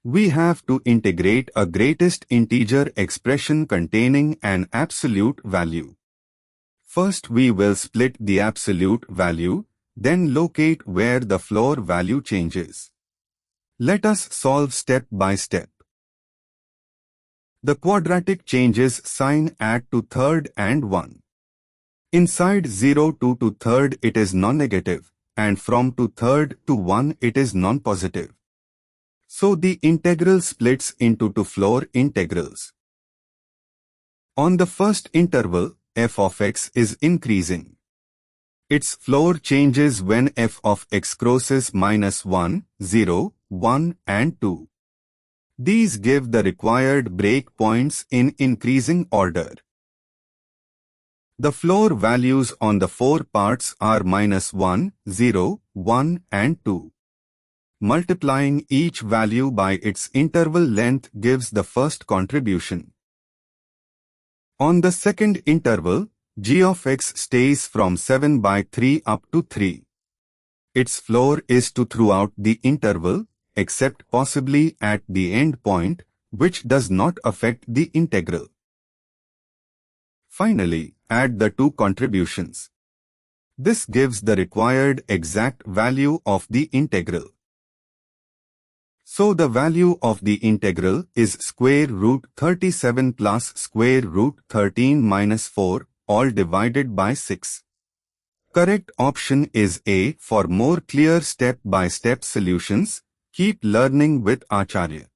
We have to integrate a greatest integer expression containing an absolute value. First we will split the absolute value, then locate where the floor value changes. Let us solve step by step. The quadratic changes sign at to third and 1. Inside 0 to third it is non-negative, and from to third to 1 it is non-positive. So the integral splits into two floor integrals. On the first interval, f of x is increasing. Its floor changes when f of x crosses -1, 0, 1 and 2. These give the required breakpoints in increasing order. The floor values on the four parts are -1, 0, 1 and 2. Multiplying each value by its interval length gives the first contribution. On the second interval, g of x stays from 7/3 up to 3. Its floor is 2 throughout the interval, except possibly at the end point, which does not affect the integral. Finally, add the two contributions. This gives the required exact value of the integral. So the value of the integral is square root 37 plus square root 13 minus 4, all divided by 6. Correct option is A. For more clear step-by-step solutions, keep learning with Acharya.